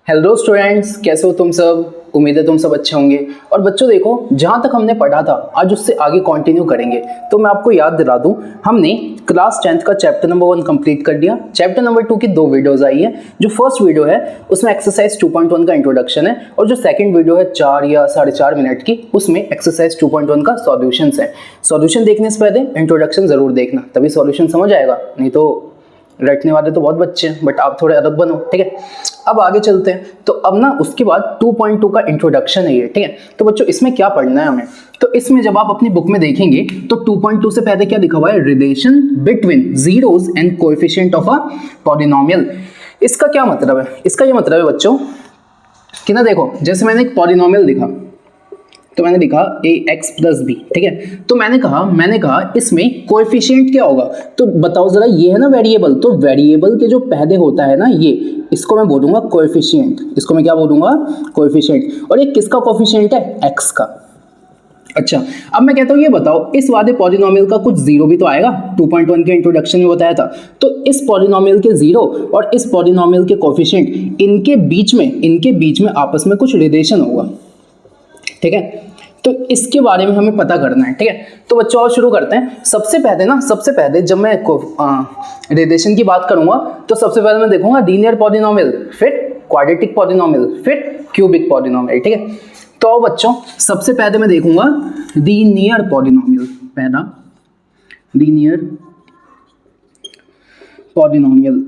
Hello students, कैसे हो तुम सब। उम्मीद है तुम सब अच्छे होंगे। और बच्चों देखो, जहाँ तक हमने पढ़ा था आज उससे आगे कंटिन्यू करेंगे। तो मैं आपको याद दिला दूं, हमने क्लास 10th का चैप्टर नंबर 1 कंप्लीट कर दिया। चैप्टर नंबर 2 की 2 वीडियोस आई है। जो फर्स्ट वीडियो है उसमें एक्सरसाइज 2.1 का इंट्रोडक्शन है, और जो सेकंड वीडियो है 4 या 4.5 मिनट की, उसमें एक्सरसाइज 2.1 का सॉल्यूशंस है। सॉल्यूशन देखने से पहले इंट्रोडक्शन जरूर देखना, तभी सॉल्यूशन समझ आएगा। नहीं तो रटने वाले तो बहुत बच्चे हैं, बट आप थोड़े अलग बनो, ठीक है। अब आगे चलते हैं। तो अब ना उसके बाद 2.2 का इंट्रोडक्शन है ये, ठीक है। तो बच्चों इसमें क्या पढ़ना है हमें, तो इसमें जब आप अपनी बुक में देखेंगे तो 2.2 से पहले क्या लिखा हुआ है, relation between zeros and coefficient of a polynomial. इसका क्या मतलब है, इसका ये मतलब है बच्चों कि ना देखो, जैसे मैंने एक पॉलिनोमियल लिखा तो मैंने लिखा ax प्लस बी, ठीक है। तो मैंने कहा इसमें कोएफिशिएंट क्या होगा, तो बताओ जरा, ये है ना वेरिएबल, तो वेरिएबल के जो पहले होता है ना ये, इसको मैं बोलूंगा कोएफिशिएंट। इसको मैं क्या बोलूंगा, कोएफिशिएंट। और ये किसका कोएफिशिएंट है, x का। अच्छा, अब मैं कहता हूँ ये बताओ, इस वाले पॉलिनोमियल का कुछ जीरो भी तो आएगा। 2.1 के इंट्रोडक्शन में बताया था। तो इस पॉलिनोमियल के जीरो और इस पॉलिनोमियल के कोएफिशिएंट, इनके बीच में आपस में कुछ रिलेशन होगा, ठीक है। तो इसके बारे में हमें पता करना है, ठीक है। तो बच्चों और शुरू करते हैं। सबसे पहले जब मैं रिलेशन की बात करूंगा तो सबसे पहले मैं देखूंगा लीनियर पॉलिनोमियल, फिर क्वाड्रेटिक पॉलिनोमियल, फिर क्यूबिक पॉलिनोमियल, ठीक है। तो बच्चों सबसे पहले मैं देखूंगा लीनियर पॉलिनोमियल, पहला लीनियर पॉलिनोमियल,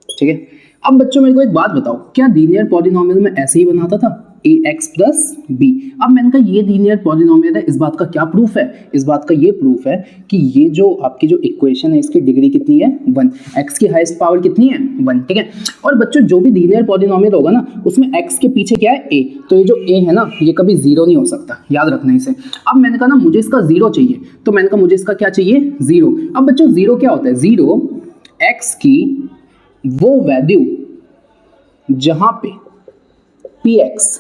ठीक है। अब बच्चों मेरे को एक बात बताओ, क्या लीनियर पॉलिनोमियल में ऐसे ही बनाता था, ax प्लस बी। अब मैंने कहा ये लीनियर पॉलिनोमियल है, इस बात का क्या प्रूफ है, इस बात का ये प्रूफ है कि ये जो आपकी जो इक्वेशन है इसकी डिग्री कितनी है, 1। x की हाईएस्ट पावर कितनी है, 1, ठीक है। और बच्चों जो भी लीनियर पॉलिनोमियल होगा ना, उसमें x के पीछे क्या है, a। तो ये जो a है ना, ये कभी जीरो नहीं हो सकता, याद रखना इसे। अब मैंने कहा ना मुझे इसका जीरो चाहिए, तो मैंने कहा मुझे इसका क्या चाहिए, जीरो। अब बच्चों जीरो क्या होता है, जीरो x की वो वैल्यू जहां पे px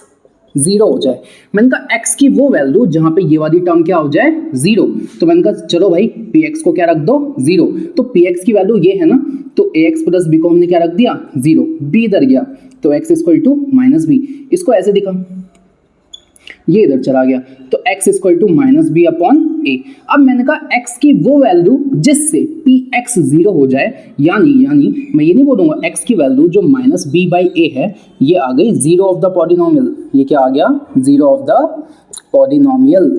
जीरो हो जाए। मैंने कहा x की वो वैल्यू जहां पे ये वाली टर्म क्या हो जाए, जीरो। तो मैंने कहा चलो भाई px को क्या रख दो, जीरो। तो px की वैल्यू ये है ना, तो ax प्लस b को हमने क्या रख दिया, जीरो। b इधर गया तो x equal to minus b. इसको ऐसे दिखा, ये इधर चला गया तो x equal to minus b upon a. अब मैंने कहा x की वो वैल्यू जिससे px जीरो हो जाए, यानी मैं ये नहीं बोलूंगा x की वैल्यू जो माइनस बी बाई ए है, ये आ गई जीरो ऑफ द पॉलिनोमियल। ये क्या आ गया, zero of the polynomial,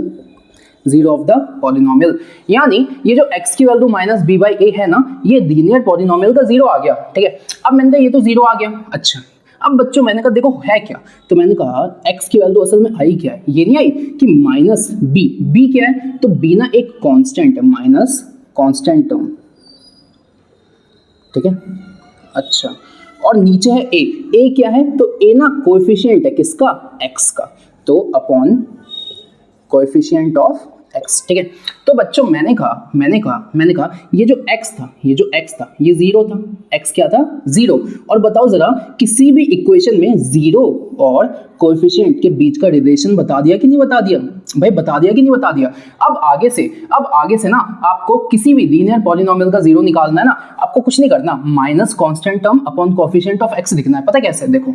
zero of the polynomial. यानी ये जो x की वैल्यू माइनस बी बाई ए है ना, ये लीनियर पॉलिनोमियल का जीरो आ गया, ठीक है। अब मैंने कहा ये तो जीरो आ गया। अच्छा, अब बच्चों मैंने कहा देखो है क्या, तो मैंने कहा x की वैल्यू असल में आई क्या है, ये नहीं आई कि माइनस बी क्या है, तो b ना एक कांस्टेंट है, माइनस कांस्टेंट टर्म, ठीक है। अच्छा, और नीचे है a क्या है, तो a ना कोएफिशिएंट है किसका, x का, तो अपॉन कोएफिशिएंट ऑफ x, ठीक है। तो बच्चों मैंने कहा ये जो x था ये जीरो था, x क्या था, जीरो। और बताओ जरा, किसी भी इक्वेशन में जीरो और कोएफिशिएंट के बीच का रिलेशन बता दिया कि नहीं बता दिया, भाई बता दिया कि नहीं बता दिया। अब आगे से ना आपको किसी भी लीनियर पॉलिनोमियल का जीरो निकालना है ना, आपको कुछ नहीं करना, minus constant term upon coefficient of x लिखना है। पता कैसे, देखो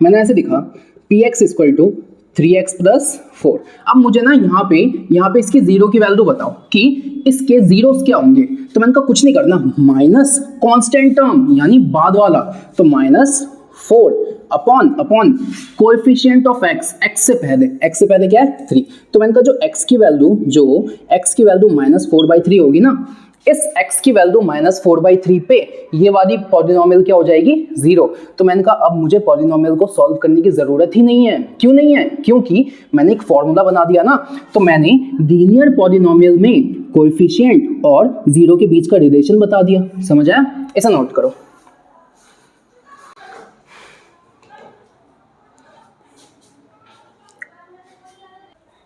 मैंने ऐसे लिखा px equal to 3x plus 4। अब मुझे ना यहाँ पे इसकी जीरो की वैल्यू बताओ कि इसके जीरोस क्या होंगे, तो मैंने कहा कुछ नहीं करना, माइनस कांस्टेंट टर्म यानी बाद वाला, तो minus 4 upon coefficient of x से पहले क्या है, 3। तो मैंने कहा जो x की वैल्यू माइनस 4/3 होगी ना, इस x की वैल्यू माइनस 4/3 पे ये वाली पॉलिनोमियल क्या हो जाएगी, जीरो। तो मैंने कहा अब मुझे पॉलिनोमियल को सॉल्व करने की जरूरत ही नहीं है। क्यों नहीं है, क्योंकि मैंने एक फॉर्मूला बना दिया ना। तो मैंने लीनियर पॉलिनोमियल में कोएफिशिएंट और जीरो के बीच का रिलेशन बता दिया, समझ आया, ऐसा नोट करो।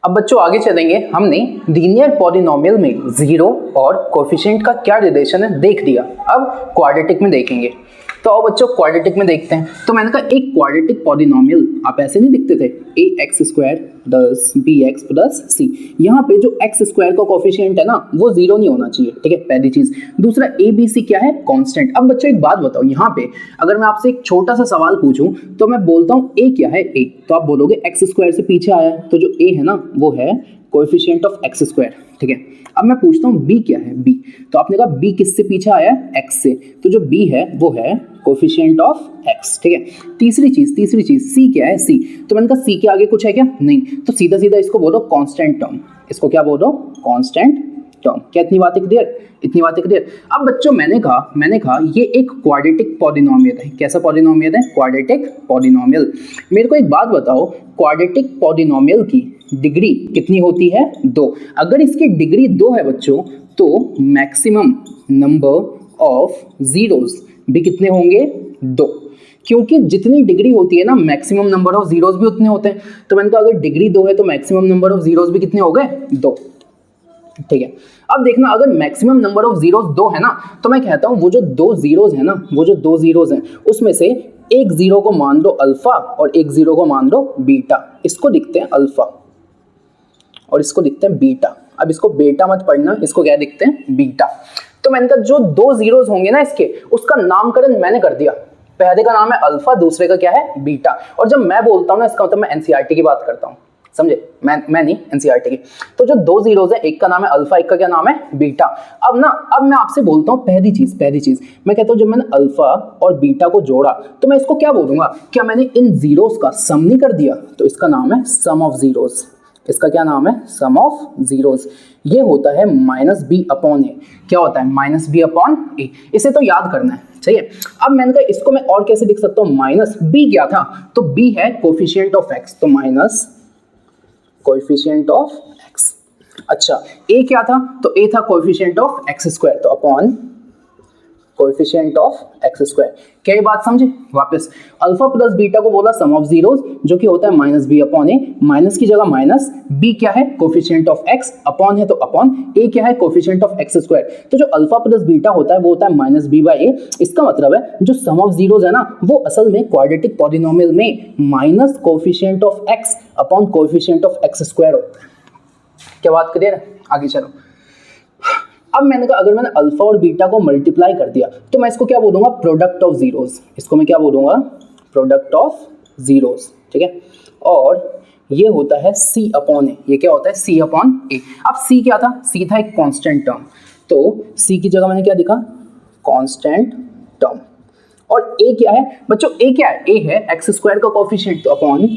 अब बच्चों आगे चलेंगे, हमने लीनियर पॉलिनोमियल में जीरो और कोएफिशिएंट का क्या रिलेशन है देख लिया। अब क्वाड्रेटिक में देखेंगे। तो आओ बच्चों क्वाड्रेटिक में देखते हैं। तो मैंने कहा एक क्वाड्रेटिक पॉलिनोमियल आप ऐसे नहीं दिखते थे, ax² plus bx plus c। यहाँ पे जो x स्क्वायर का कोफिशिएंट है ना वो जीरो नहीं होना चाहिए, ठीक है, पहली चीज। दूसरा a b c क्या है, कांस्टेंट। अब बच्चों एक बात बताओ, यहाँ पे अगर मैं आपसे एक छोटा सा सवाल पूछूं तो मैं बोलता हूँ a क्या है, a, तो आप बोलोगे x स्क्वायर से पीछे आया है, तो जो a है ना वो है कोएफिशिएंट ऑफ x स्क्वायर, ठीक है। अब मैं पूछता हूँ b क्या है, b, तो आपने कहा b किससे पीछे आया है, x से, तो जो b है वो है कोएफिशिएंट ऑफ x, ठीक है। तीसरी चीज c क्या है, c, तो मैंने कहा c के आगे कुछ है क्या, नहीं, तो सीधा सीधा इसको बोलो कांस्टेंट टर्म। इसको क्या बोलो, कांस्टेंट टर्म। क्या इतनी बातें क्लियर, इतनी बातें क्लियर। अब बच्चों मैंने कहा ये एक क्वाड्रेटिक पॉलिनोमियल है। कैसा पॉलिनोमियल है, क्वाड्रेटिक पॉलिनोमियल। मेरे को एक बात बताओ, क्वाड्रेटिक पॉलिनोमियल की डिग्री कितनी होती है, 2। अगर इसकी डिग्री 2 है बच्चों तो मैक्सिमम नंबर ऑफ जीरोस भी कितने होंगे, 2, क्योंकि जितनी डिग्री होती है ना मैक्सिमम नंबर ऑफ जीरोस भी उतने होते हैं। तो मैंने कहा अगर डिग्री 2 है तो मैक्सिमम नंबर ऑफ जीरोस भी कितने हो गए, 2, ठीक है। अब देखना अगर मैक्सिमम नंबर ऑफ जीरोस 2 है ना तो मैं कहता हूं वो जो 2 जीरोस है ना, वो जो 2 जीरोस हैं उसमें से एक जीरो को मान लो अल्फा और एक जीरो को मान लो बीटा। इसको लिखते हैं अल्फा और इसको लिखते हैं बीटा। अब इसको बेटा मत पढ़ना, इसको क्या लिखते हैं, बीटा। तो मैंने कहा जो 2 जीरोस होंगे ना इसके, उसका नामकरण मैंने कर दिया। पहले का नाम है अल्फा, दूसरे का क्या है, बीटा। और जब मैं बोलता हूं ना इसका मतलब मैं एनसीईआरटी की बात करता हूं, समझे, मैं नहीं, एनसीईआरटी की। तो जो 2 जीरोस है, एक का नाम है अल्फा, एक का क्या नाम है, बीटा। अब मैं आपसे बोलता हूँ पहली चीज मैं कहता हूँ जब मैंने अल्फा और बीटा को जोड़ा तो मैं इसको क्या बोलूंगा, क्या मैंने इन जीरोस का सम नहीं कर दिया, तो इसका नाम है सम ऑफ जीरोस। इसका क्या नाम है, सम ऑफ जीरोस। ये होता है -b/a। क्या होता है, -b/a। इसे तो याद करना है, सही है। अब मैंने कहा इसको मैं और कैसे लिख सकता हूँ, -b क्या था, तो b है कोफिशिएंट ऑफ x, तो माइनस कोएफिशिएंट ऑफ x। अच्छा a क्या था, तो a था कोएफिशिएंट ऑफ x स्क्वायर, तो upon coefficient of x square. क्या ये बात समझे, वापस अल्फा प्लस बीटा को बोला सम ऑफ जीरोस जो कि होता है -b/a। माइनस की जगह माइनस, b क्या है कोएफिशिएंट ऑफ x, अपॉन है तो अपॉन, a क्या है कोएफिशिएंट ऑफ x स्क्वायर। तो जो अल्फा प्लस बीटा होता है वो होता है -b/a। इसका मतलब है जो सम ऑफ जीरोस है ना वो असल में क्वाड्रेटिक पॉलिनोमियल में minus coefficient of x upon coefficient of x square होता है। क्या बात क्लियर है, आगे चलो। अब मैंने कहा अगर मैंने अल्फा और बीटा को मल्टीप्लाई कर दिया तो मैं इसको क्या बोलूंगा, प्रोडक्ट ऑफ जीरोस। इसको मैं क्या बोलूंगा, प्रोडक्ट ऑफ जीरोस, ठीक है। और ये होता है c/a। ये क्या होता है, c/a। अब c क्या था, c था एक कांस्टेंट टर्म, तो c की जगह मैंने क्या लिखा, कांस्टेंट टर्म। और a क्या है बच्चों, a क्या है, a है x स्क्वायर का कोएफिशिएंट, तो upon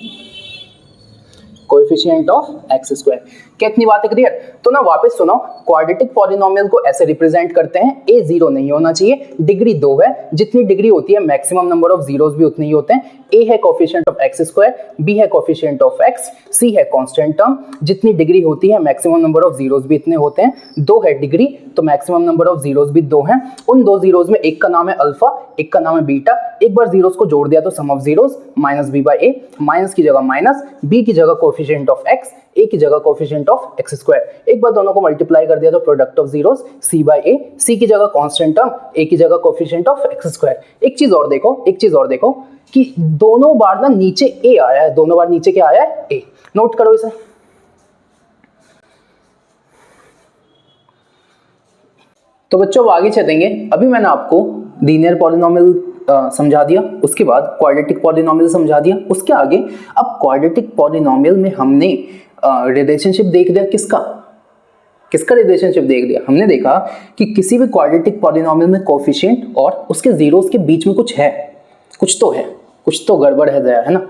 coefficient of x square. कितनी बातें क्लियर। तो ना वापस सुनो, क्वाड्रेटिक पॉलिनोमियल को ऐसे रिप्रेजेंट करते हैं, a 0 नहीं होना चाहिए, डिग्री 2 है, जितनी डिग्री होती है मैक्सिमम नंबर ऑफ जीरोस भी उतने ही होते हैं। a है coefficient of x square, b है कोएफिशिएंट ऑफ x, c है कांस्टेंट टर्म, जितनी डिग्री होती है मैक्सिमम नंबर ऑफ जीरोस भी इतने होते हैं। 2 है डिग्री तो मैक्सिमम नंबर ऑफ जीरोस भी 2 हैं। उन 2 जीरोस में एक का नाम है अल्फा, एक का नाम है बीटा। एक बार जीरोस को जोड़ दिया तो सम ऑफ जीरोस -b/a, माइनस की जगह माइनस, b की जगह कोएफिशिएंट ऑफ x, a की जगह कोएफिशिएंट ऑफ x स्क्वायर। एक बार दोनों को मल्टीप्लाई कर दिया तो product of zeros c/a, c की जगह कांस्टेंट टर्म, a की जगह कोएफिशिएंट ऑफ x स्क्वायर। एक चीज और देखो कि दोनों बार ना नीचे a आया है, दोनों बार नीचे क्या आया है, a। नोट करो इसे। तो बच्चों अब आगे चलेंगे। अभी मैंने आपको लीनियर पॉलिनोमियल समझा दिया, उसके बाद क्वाड्रेटिक पॉलिनोमियल समझा दिया, उसके आगे अब क्वाड्रेटिक पॉलिनोमियल में हमने रिलेशनशिप देख लिया। किसका रिलेशनशिप देख लिया, हमने देखा कि किसी भी क्वाड्रेटिक पॉलिनोमियल में कोएफिशिएंट और उसके जीरोस के बीच में कुछ है, कुछ तो गड़बड़ है ना,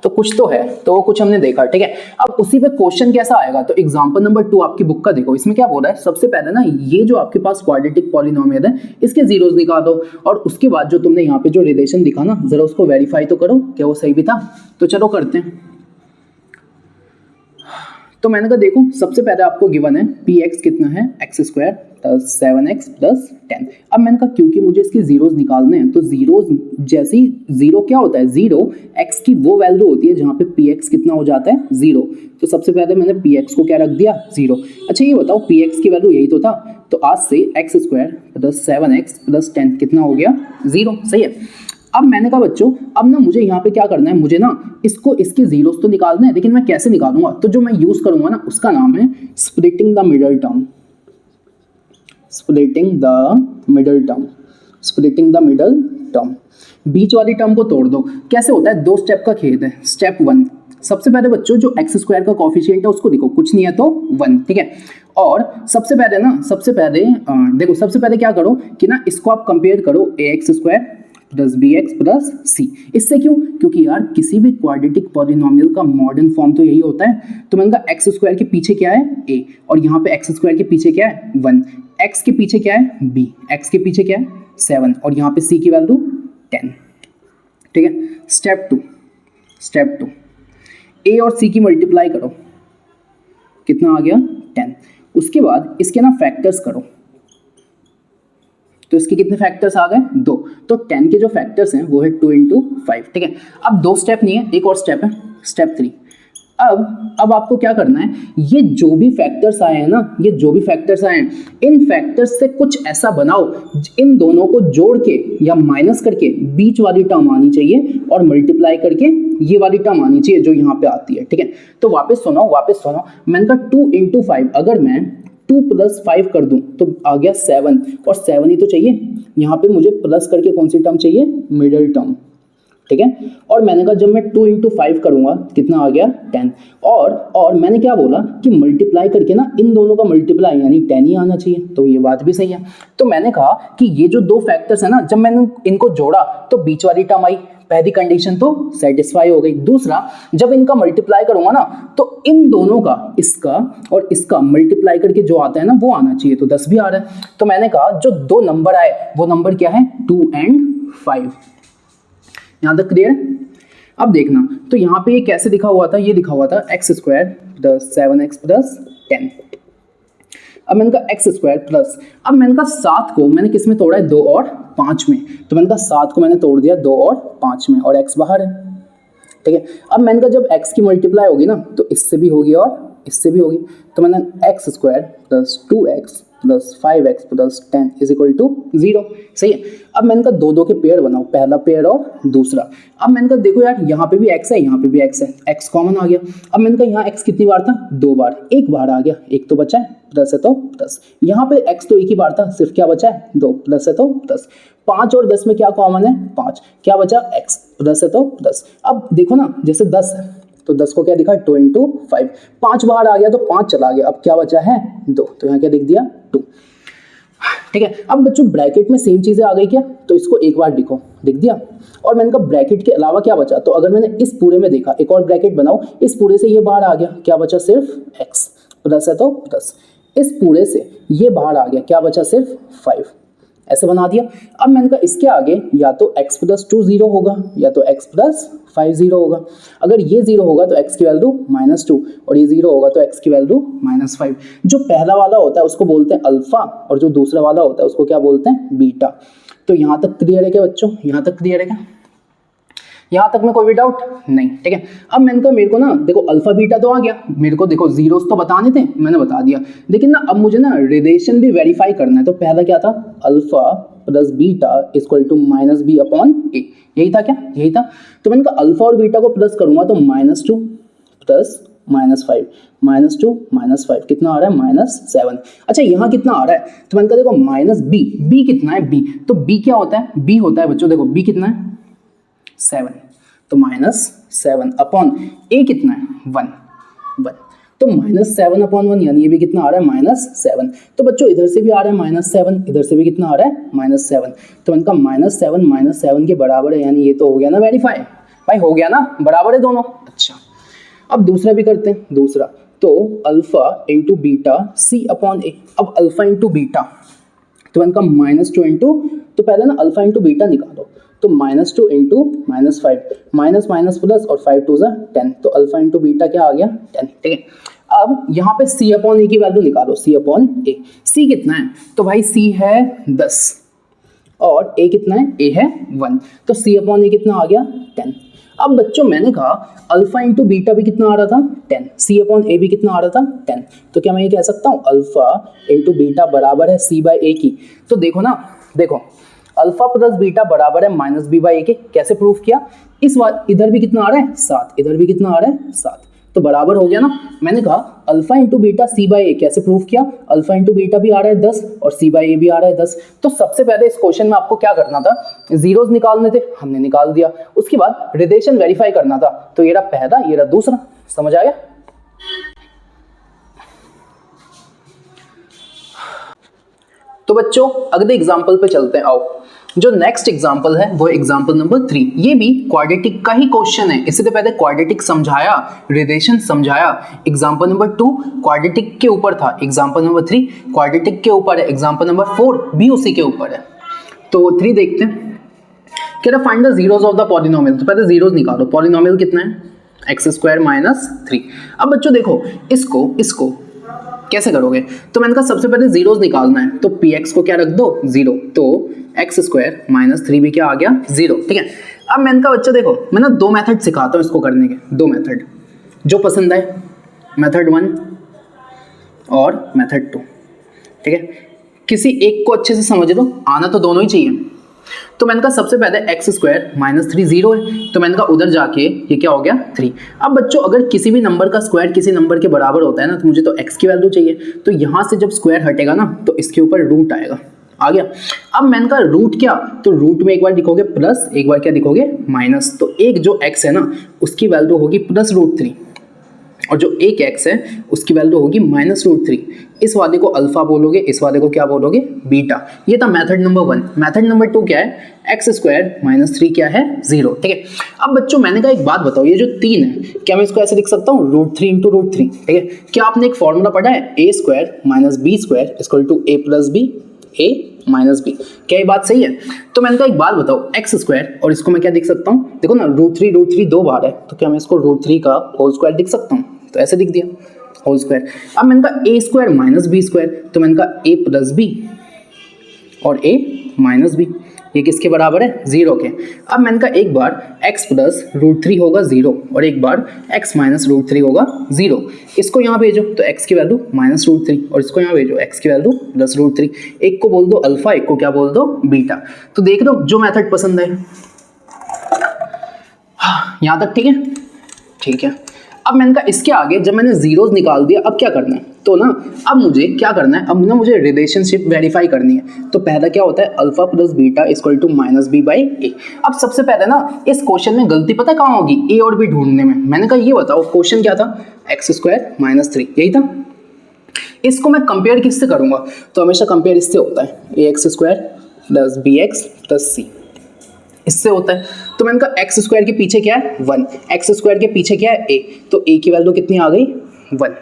तो कुछ तो है, तो वो कुछ हमने देखा, ठीक है। अब उसी पे क्वेश्चन कैसा आएगा, तो एग्जांपल नंबर 2 आपकी बुक का देखो, इसमें क्या बोला है, सबसे पहले ना ये जो आपके पास क्वाड्रेटिक पॉलिनोमियल है इसके जीरोस निकाल दो, और उसके बाद जो तुमने यहाँ पे जो रिलेशन दिखा ना जरा उसको वेरीफाई तो करो क्या वो सही भी था। तो चलो करते हैं। तो मैंने कहा देखो सबसे पहले आपको गिवन है px कितना है, x square plus 7x plus 10। अब मैंने कहा क्योंकि मुझे इसके जीरोस निकालने हैं तो जीरोस जैसी जीरो क्या होता है, जीरो x की वो वैल्यू होती है जहाँ पे px कितना हो जाता है 0। तो सबसे पहले मैंने px को क्या रख दिया 0। अच्छा ये बताओ px की वैल्यू यही तो था, तो आज से x square plus 7x plus 10 कितना हो गया 0, सही है। अब मैंने कहा बच्चों, अब ना मुझे यहाँ पे क्या करना है, मुझे ना इसको इसके जीरोस तो निकालना है, लेकिन मैं कैसे निकालूंगा, तो जो मैं यूज करूंगा ना उसका नाम है splitting the middle term. Splitting the middle term, splitting the middle term, बीच वाली टर्म को तोड़ दो। कैसे होता है, 2 स्टेप का खेल है। स्टेप 1, सबसे पहले बच्चों जो एक्स स्क्वायर का कॉफिशिएंट है उसको लिखो, कुछ नहीं है तो 1, ठीक है। और सबसे पहले देखो, सबसे पहले क्या करो कि ना इसको आप कंपेयर करो ax square plus b x plus c. इससे क्यों, क्योंकि यार किसी भी क्वाड्रेटिक पॉलिनोमियल का मॉडर्न फॉर्म तो यही होता है। तो मैंने कहा एक्स स्क्वायर के पीछे क्या है a, और यहाँ पे एक्स स्क्वायर के पीछे क्या है 1, x के पीछे क्या है b, x के पीछे क्या है 7, और यहाँ पे c की वैल्यू 10, ठीक है। स्टेप टू a और c की मल्टीप्लाई करो, कितना आ गया 10। उसके बाद इसके ना फैक्टर्स करो, तो इसके कितने फैक्टर्स आ गए 2, तो 10 के जो फैक्टर्स हैं वो है 2 × 5, ठीक है। अब 2 स्टेप नहीं है, एक और स्टेप है, स्टेप 3। अब आपको क्या करना है, ये जो भी फैक्टर्स आए हैं ना, ये जो भी फैक्टर्स आए हैं, इन फैक्टर्स से कुछ ऐसा बनाओ, इन दोनों को जोड़ के या माइनस करके बीच वाली टर्म आनी चाहिए, और मल्टीप्लाई करके ये वाली टर्म आनी चाहिए जो यहाँ पे आती है, ठीक है। तो वापस सुनो, मैंने कहा 2 × 5, अगर मैं 2 + 5 कर दूं तो आ गया 7, और 7 ही तो चाहिए। यहाँ पे मुझे प्लस करके कौन सी टर्म चाहिए, मिडल टर्म, ठीक है। और मैंने कहा जब मैं 2 × 5 करूंगा कितना आ गया 10, और मैंने क्या बोला कि मल्टीप्लाई करके ना इन दोनों का मल्टीप्लाई यानी 10 ही आना चाहिए, तो ये बात भी सही है। तो मैंने कहा कि ये जो 2 फैक्टर्स है ना, जब मैंने इनको जोड़ा तो बीच वाली टर्म आई, पहली कंडीशन तो सेटिस्फाई हो गई। दूसरा, जब इनका मल्टीप्लाई करूंगा ना तो इन दोनों का, इसका और इसका मल्टीप्लाई करके जो आता है ना वो आना चाहिए, तो 10 भी आ रहा है। तो मैंने कहा जो 2 नंबर आए वो नंबर क्या है 2 और 5। यहां तक क्लियर है। अब देखना, तो यहाँ पे ये कैसे लिखा हुआ था, ये लिखा हुआ था x square plus 7x plus 10। अब मैंने कहा x स्क्वायर प्लस, अब मैंने कहा 7 को मैंने किस में तोड़ा है 2 और 5 में, तो मैंने कहा 7 को मैंने तोड़ दिया 2 और 5 में, और x बाहर है, ठीक है। अब मैंने कहा जब x की मल्टीप्लाई होगी ना तो इससे भी होगी और इससे भी होगी, तो मैंने x square plus 2x plus 5x plus 10 is equal to 0, सही है। अब मैंने कहा 2 के पेयर बनाओ, पहला पेयर और दूसरा। अब मैंने कहा देखो यार यहाँ पे भी x है, यहाँ पे भी x है, x कॉमन आ गया। अब मैंने कहा यहाँ x कितनी बार था 2 बार, एक बार आ गया, एक तो बचा है, प्लस है तो प्लस। यहाँ पे x तो एक ही बार था, सिर्फ क्या बचा है 2, प्लस है तो प्लस। 5 और 10 में क्या कॉमन है 5, क्या बचा x, प्लस है तो प्लस। अब देखो ना जैसे 10 है तो 10 को क्या दिखा 2 × 5, 5 बाहर आ गया तो 5 चला गया, अब क्या बचा है 2, तो यहाँ क्या लिख दिया 2, ठीक है। अब बच्चों ब्रैकेट में सेम चीजें आ गई क्या, तो इसको एक बार लिखो, लिख दिया। और मैंने कहा ब्रैकेट के अलावा क्या बचा, तो अगर मैंने इस पूरे में देखा, एक और ब्रैकेट बनाओ, इस पूरे से ये बाहर आ गया, क्या बचा सिर्फ x, प्लस है तो प्लस। इस पूरे से ये बाहर आ गया, क्या बचा सिर्फ 5, ऐसे बना दिया। अब मैंने कहा इसके आगे या तो x + 2 0 होगा या तो x + 5 0 होगा। अगर ये 0 होगा तो x की वैल्यू -2, और ये 0 होगा तो x की वैल्यू -5। जो पहला वाला होता है उसको बोलते हैं अल्फा, और जो दूसरा वाला होता है उसको क्या बोलते हैं बीटा। तो यहाँ तक क्लियर है क्या बच्चों, यहाँ तक क्लियर है क्या, यहाँ तक में कोई भी डाउट नहीं, ठीक है। अब मैंने कहा मेरे को ना देखो अल्फा बीटा तो आ गया, मेरे को देखो जीरोस तो बताने थे, मैंने बता दिया, लेकिन ना अब मुझे ना रिलेशन भी वेरीफाई करना है। तो पहला क्या था, alpha plus beta equal to -b/a, यही था क्या, यही था। तो मैंने कहा अल्फा और बीटा को प्लस करूंगा तो -2 प्लस -5, -2 -5 कितना आ रहा है -7। अच्छा यहाँ कितना आ रहा है, तो मैंने कहा देखो -b कितना है b, तो b क्या होता है, b होता है बच्चों देखो b कितना है 7, तो -7 अपॉन a कितना है 1, तो -7/1 यानी ये भी कितना आ रहा है -7। तो बच्चों इधर से भी आ रहा है -7, इधर से भी कितना आ रहा है -7, तो इनका -7 के बराबर है, यानी ये तो हो गया ना वेरीफाई, भाई हो गया ना, बराबर है दोनों। अच्छा अब दूसरा भी करते हैं, दूसरा तो अल्फा इंटू बीटा c/a। अब अल्फा इंटू बीटा तो इनका -2 तो पहले ना अल्फा इंटू बीटा निकालो, तो -2 इंटू -5, माइनस प्लस और 5 2 10, तो अल्फा इंटू बीटा क्या आ गया 10, ठीक है। अब यहाँ पे c/a की वैल्यू निकालो, c/a, c कितना है, तो भाई c है 10 और a कितना है, a है 1, तो c/a कितना आ गया 10। अब बच्चों मैंने कहा अल्फा इंटू बीटा भी कितना आ रहा था 10, c/a भी कितना आ रहा था 10, तो क्या मैं ये कह सकता हूँ अल्फा इंटू बीटा बराबर है c/a की। तो देखो ना, देखो अल्फा प्लस बीटा बराबर है माइनस बी बाई ए के। कैसे प्रूफ किया? इस बार इधर भी कितना आ रहा है 7, इधर भी कितना आ रहा है 7, तो बराबर हो गया ना। मैंने कहा alpha into beta c by a. कैसे प्रूफ किया? अल्फा इंटू बीटा भी आ रहा है 10 और सी बाई ए भी आ रहा है 10। तो सबसे पहले इस क्वेश्चन में आपको क्या करना था? जीरोस निकालने थे, हमने निकाल दिया। उसके बाद रिलेशन वेरीफाई करना था, तो ये रहा पहला, ये रहा दूसरा। समझ आया? तो बच्चों अगले एग्जाम्पल पे चलते हैं। आओ, जो नेक्स्ट एग्जाम्पल है वो एग्जाम्पल नंबर 3। ये भी क्वाड्रेटिक का ही क्वेश्चन है। इससे पहले क्वाड्रेटिक समझाया, रिलेशन समझाया। एग्जाम्पल नंबर 2 क्वाड्रेटिक के ऊपर था, एग्जाम्पल नंबर 3 क्वाड्रेटिक के ऊपर है, एग्जाम्पल नंबर 4 भी उसी के ऊपर है। तो 3 देखते हैं। कह रहा find the zeros of the polynomial. तो पहले जीरोस निकालो। पॉलिनोमियल कितना है? X square minus 3। अब बच्चों देखो, इसको कैसे करोगे? तो मैंने कहा सबसे पहले जीरोस निकालना है, तो px को क्या रख दो 0, तो एक्स स्क्वायर माइनस 3 भी क्या आ गया 0। ठीक है। अब मैंने कहा बच्चा देखो, मैं ना 2 मेथड सिखाता हूँ इसको करने के, 2 मेथड जो पसंद आए, मेथड 1 और मेथड 2। ठीक है, किसी एक को अच्छे से समझ लो, आना तो दोनों ही चाहिए। तो मैंने कहा सबसे पहले एक्स स्क्वायर माइनस 3 0 है, तो मैंने कहा उधर जाके ये क्या हो गया 3। अब बच्चों अगर किसी भी नंबर का स्क्वायर किसी नंबर के बराबर होता है ना, तो मुझे तो एक्स की वैल्यू चाहिए। तो यहाँ से जब स्क्वायर हटेगा ना, तो इसके ऊपर रूट आएगा, आ गया। अब मैंने कहा रूट क्या? तो रूट में एक बार लिखोगे प्लस, एक बार क्या लिखोगे माइनस। तो एक जो एक्स है ना, उसकी वैल्यू होगी प्लस रूट 3, और जो एक एक्स है उसकी वैल्यू होगी माइनस रूट 3। इस वाले को अल्फा बोलोगे, इस वाले को क्या बोलोगे? बीटा। ये था मेथड नंबर 1। मेथड नंबर 2 क्या है? एक्स स्क्वायर माइनस 3 क्या है 0। ठीक है। अब बच्चों मैंने कहा एक बात बताओ, ये जो 3 है क्या मैं इसको ऐसे लिख सकता हूँ? Root 3 into root 3। ठीक है। क्या आपने एक फॉर्मूला पढ़ा है? A square minus b square equal to a plus b, a minus b. क्या ये बात सही है? तो मैंने कहा एक बात बताओ, एक्स स्क्वायर और इसको मैं क्या लिख सकता हूँ? देखो ना, रूट 3 2 बार है, तो क्या मैं इसको रूट 3 का होल स्क्वायर लिख सकता हूँ? तो ऐसे लिख दिया होल स्क्वायर। अब मैंने कहा ए स्क्वायर माइनस बी स्क्वायर, तो मैंने कहा ए प्लस बी और ए माइनस बी, ये किसके बराबर है? 0 के। अब मैंने कहा एक बार x प्लस रूट 3 होगा 0 और एक बार x माइनस रूट 3 होगा 0। इसको यहाँ भेजो तो x की वैल्यू माइनस रूट 3 और इसको यहाँ भेजो x की वैल्यू प्लस रूट 3। एक को बोल दो अल्फा, एक को क्या बोल दो बीटा। तो देख लो जो मेथड पसंद है। यहाँ तक ठीक है? ठीक है। अब मैंने कहा इसके आगे जब मैंने जीरोस निकाल दिया, अब क्या करना है? तो ना अब मुझे क्या करना है? अब ना मुझे रिलेशनशिप वेरीफाई करनी है। तो पहला क्या होता है? Alpha plus beta equal to minus b by a. अब सबसे पहले ना इस क्वेश्चन में गलती पता कहाँ होगी? ए और बी ढूंढने में। मैंने कहा ये बताओ क्वेश्चन क्या था? एक्स स्क्वायर माइनस 3, यही था। इसको मैं कंपेयर किससे करूंगा? तो हमेशा कंपेयर इससे होता है, a x square plus b x plus c, इससे होता है। तो मैंने कहा एक्स स्क्वायर के पीछे क्या है? 1। एक्स स्क्वायर के पीछे क्या है? ए। तो ए की वैल्यू कितनी आ गई? 1।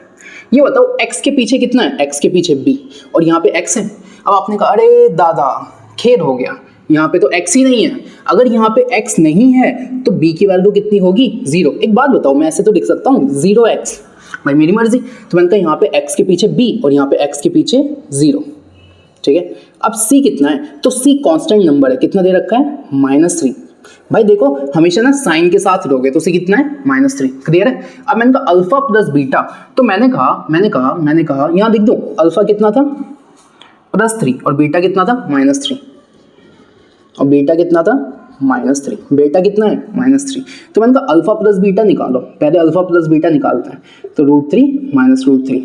ये बताओ एक्स के पीछे कितना है? एक्स के पीछे बी, और यहाँ पे एक्स है। अब आपने कहा अरे दादा खेद हो गया, यहाँ पे तो एक्स ही नहीं है। अगर यहाँ पे एक्स नहीं है तो बी की वैल्यू कितनी होगी? 0। एक बात बताओ, मैं ऐसे तो लिख सकता हूँ 0x, भाई मेरी मर्जी। तो मैंने कहा यहाँ पे एक्स के पीछे बी और यहाँ पे एक्स के पीछे 0। ठीक है। अब c कितना है? तो c कांस्टेंट नंबर है, कितना दे रखा है? -3। भाई देखो हमेशा ना साइन के साथ लोगे, तो c कितना है? -3। क्लियर है? अब मैंने कहा अल्फा प्लस बीटा, तो मैंने कहा यहाँ लिख दो अल्फा कितना था? +3 और बीटा कितना था? -3 और बीटा कितना था? -3। बेटा कितना है? -3। तो मैंने कहा अल्फा प्लस बीटा निकालो, पहले अल्फा प्लस बीटा निकालते हैं। तो √3 माइनस √3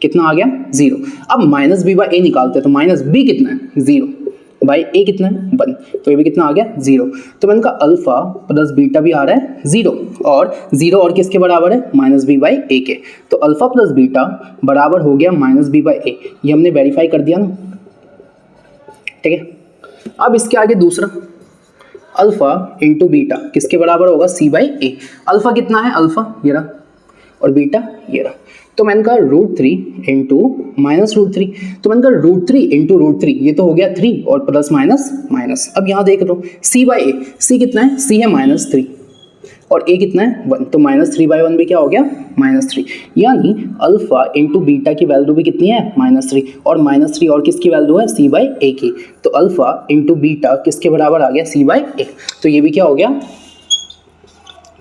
कितना आ गया? 0। अब माइनस बी बाई ए निकालते हैं, तो माइनस बी कितना है? 0 बाई ए कितना है? 1। तो ये भी कितना आ गया? 0। तो मैंने कहा अल्फा प्लस बीटा भी आ रहा है 0 और किसके बराबर है? माइनस बी बाई ए के। तो अल्फा प्लस बीटा बराबर हो गया माइनस बी बाई ए। ये हमने वेरीफाई कर दिया ना, ठीक है। अब इसके आगे दूसरा अल्फा इंटू बीटा किसके बराबर होगा? सी बाई ए। अल्फा कितना है? अल्फा ये रहा और बीटा ये रहा। तो मैंने कहा √3 इंटू माइनस √3। तो मैंने कहा √3 इंटू √3, ये तो हो गया 3 और प्लस माइनस माइनस। अब यहाँ देख लो सी बाई ए, सी कितना है? सी है -3 और ए कितना है? 1। तो -3/1 भी क्या हो गया? -3। यानी अल्फा इंटू बीटा की वैल्यू भी कितनी है? -3 और -3 और किसकी वैल्यू है? सी बाई ए की। तो अल्फा इंटू बीटा किसके बराबर आ गया? सी बाई ए। तो ये भी क्या हो गया?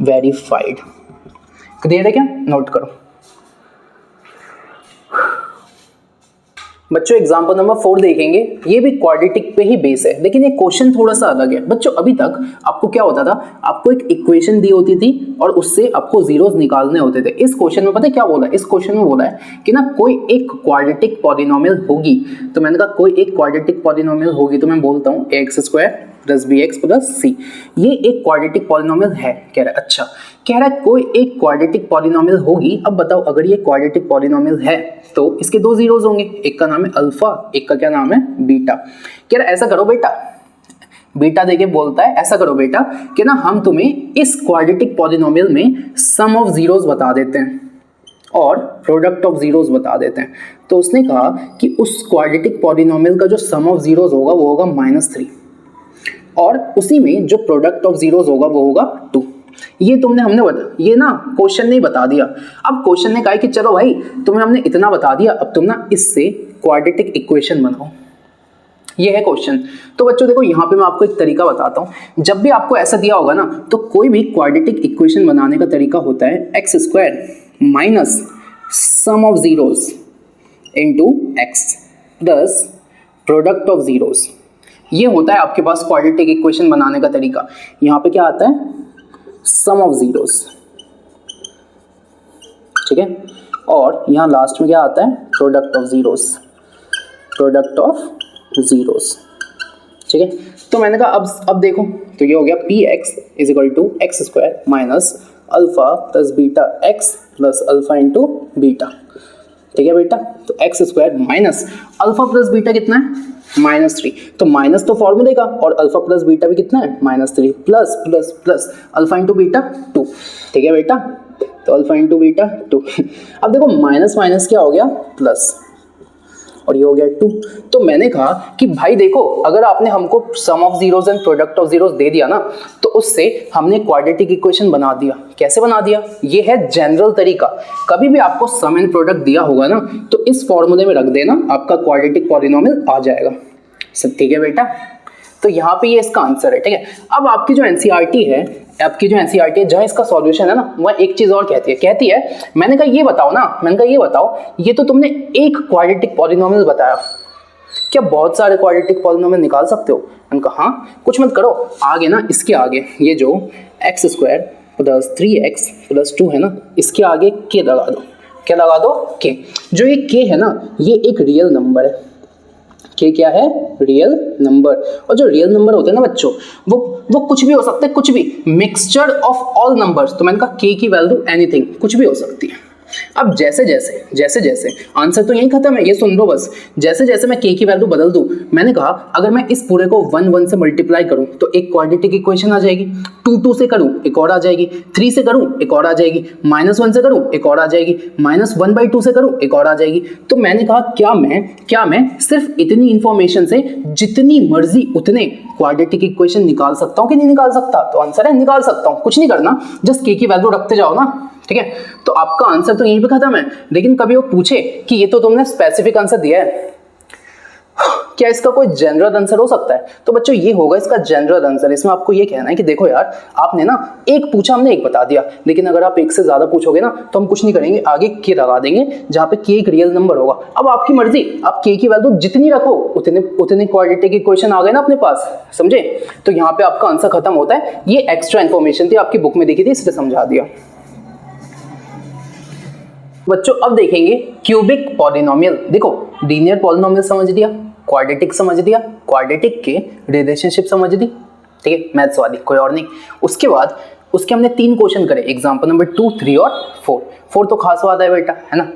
वेरीफाइड। क्लियर है क्या? नोट करो। बच्चों एग्जाम्पल नंबर 4 देखेंगे, ये भी क्वाड्रेटिक पे ही बेस है, लेकिन ये क्वेश्चन थोड़ा सा अलग है। बच्चों अभी तक आपको क्या होता था, आपको एक इक्वेशन दी होती थी और उससे आपको जीरोस निकालने होते थे। इस क्वेश्चन में पता है क्या बोला है, इस क्वेश्चन में बोला है कि ना कोई एक क्वाड्रेटिक पॉलिनोमियल होगी। तो मैंने कहा कोई एक क्वाड्रेटिक पॉलिनोमियल होगी, तो मैं बोलता हूँ ax² plus bx plus c, ये एक क्वाड्रेटिक पॉलिनोमियल है। कह रहा है अच्छा, कह रहा है कोई एक क्वाड्रेटिक पॉलिनोमियल होगी। अब बताओ अगर ये क्वाड्रेटिक पॉलिनोमियल है तो इसके दो जीरोस होंगे, एक का नाम है अल्फा, एक का क्या नाम है बीटा। कह रहा है ऐसा करो बेटा, बीटा देके बोलता है ऐसा करो बेटा कि ना हम तुम्हें इस क्वाड्रेटिक पॉलिनोमियल में सम ऑफ जीरोस बता देते हैं और प्रोडक्ट ऑफ जीरोस बता देते हैं। तो उसने कहा कि उस क्वाड्रेटिक पॉलिनोमियल का जो सम ऑफ जीरोस होगा वो होगा -3 और उसी में जो प्रोडक्ट ऑफ जीरोस होगा वो होगा 2। ये हमने ये ना क्वेश्चन ने बता दिया। अब क्वेश्चन ने कहा कि चलो भाई तुम्हें हमने इतना बता दिया, अब तुम ना इससे क्वाड्रेटिक इक्वेशन बनाओ। ये है क्वेश्चन। तो बच्चों देखो यहाँ पे मैं आपको एक तरीका बताता हूँ। जब भी आपको ऐसा दिया होगा ना, तो कोई भी क्वाड्रेटिक इक्वेशन बनाने का तरीका होता है x² minus sum of zeros into x plus product of zeros. ये होता है आपके पास क्वाड्रेटिक इक्वेशन बनाने का तरीका। यहाँ पे क्या आता है, सम ऑफ जीरोस, ठीक है, और यहाँ लास्ट में क्या आता है, product of zeros, product of zeros, ठीक है। तो मैंने कहा अब देखो, तो ये हो गया px is equal to x² minus alpha plus beta x plus alpha into beta, ठीक है बेटा। तो x² minus alpha plus beta कितना है, -3। तो माइनस तो फॉर्मूले का, और अल्फा प्लस बीटा भी कितना है, -3 plus plus plus alpha into beta 2, ठीक है बेटा। तो अल्फा इंटू बीटा 2। अब देखो माइनस माइनस क्या हो गया, प्लस, और ये हो गया 2। तो मैंने कहा कि भाई देखो अगर आपने हमको sum of zeros and product of zeros दे दिया ना, तो उससे हमने क्वाड्रेटिक इक्वेशन बना दिया। कैसे बना दिया, ये है जनरल तरीका। कभी भी आपको सम एंड प्रोडक्ट दिया होगा ना, तो इस फॉर्मूले में रख देना, आपका क्वाड्रेटिक पॉलिनोमियल आ जाएगा। सब ठीक है बेटा। तो यहाँ पे ये इसका आंसर है, ठीक है। अब आपकी जो एनसीईआरटी है, जहाँ इसका सॉल्यूशन है ना, वह एक चीज और कहती है मैंने कहा ये बताओ, ये तो तुमने एक क्वाड्रेटिक पॉलिनोमियल बताया, क्या बहुत सारे क्वाड्रेटिक पॉलिनोमियल निकाल सकते हो? मैंने कहा हाँ, कुछ मत करो, आगे ना इसके आगे ये जो x² प्लस 3x प्लस 2 है ना, इसके आगे k लगा दो। क्या लगा दो? k। जो ये k है ना, ये एक रियल नंबर है। k क्या है? Real number. और जो रियल नंबर होते हैं ना बच्चों, वो कुछ भी हो सकते हैं, कुछ भी, मिक्सचर ऑफ ऑल नंबर्स। तो मैंने कहा k की वैल्यू एनीथिंग, कुछ भी हो सकती है। अब जैसे जैसे आंसर तो यही खत्म है, ये सुन लो बस। जैसे जैसे मैं k की वैल्यू बदल दूं, मैंने कहा अगर मैं इस पूरे को 1 से मल्टीप्लाई करूं तो एक क्वाड्रेटिक इक्वेशन आ जाएगी, 2 से करूं एक और आ जाएगी, 3 से करूं एक और आ जाएगी, -1 से करूं एक और आ जाएगी, -1/2 से करूं एक और आ जाएगी। तो मैंने कहा क्या मैं सिर्फ इतनी इंफॉर्मेशन से जितनी मर्जी उतने क्वाड्रेटिक इक्वेशन निकाल सकता हूं कि नहीं निकाल सकता? तो आंसर है निकाल सकता हूं। कुछ नहीं करना, जस्ट k की वैल्यू रखते जाओ ना, ठीक है। तो आपका आंसर तो यहीं पे खत्म है। लेकिन कभी वो पूछे कि ये तो तुमने स्पेसिफिक आंसर दिया है, क्या इसका कोई जनरल आंसर हो सकता है? तो बच्चों ये होगा इसका जनरल आंसर। इसमें आपको ये कहना है कि देखो यार, आपने ना एक पूछा, हमने एक बता दिया, लेकिन अगर आप एक से ज्यादा पूछोगे ना, तो हम कुछ नहीं करेंगे, आगे k लगा देंगे, जहां पे k एक रियल नंबर होगा। अब आपकी मर्जी, आप k की वैल्यू जितनी रखो उतने क्वाड्रेटिक इक्वेशन आ गए ना अपने पास, समझे? तो यहाँ पे आपका आंसर खत्म होता है। ये एक्स्ट्रा इन्फॉर्मेशन थी, आपकी बुक में दिखी थी, इसलिए समझा दिया। बच्चों अब देखेंगे क्यूबिक पॉलिनोमियल। देखो लीनियर पॉलिनोमियल समझ लिया, क्वाड्रेटिक समझ लिया, क्वाड्रेटिक के रिलेशनशिप समझ ली, ठीक है, मैथ्स वाली, कोई और नहीं। उसके बाद उसके हमने 3 क्वेश्चन करे, एग्जांपल नंबर 2, 3 और 4 तो खास बात है बेटा, है ना,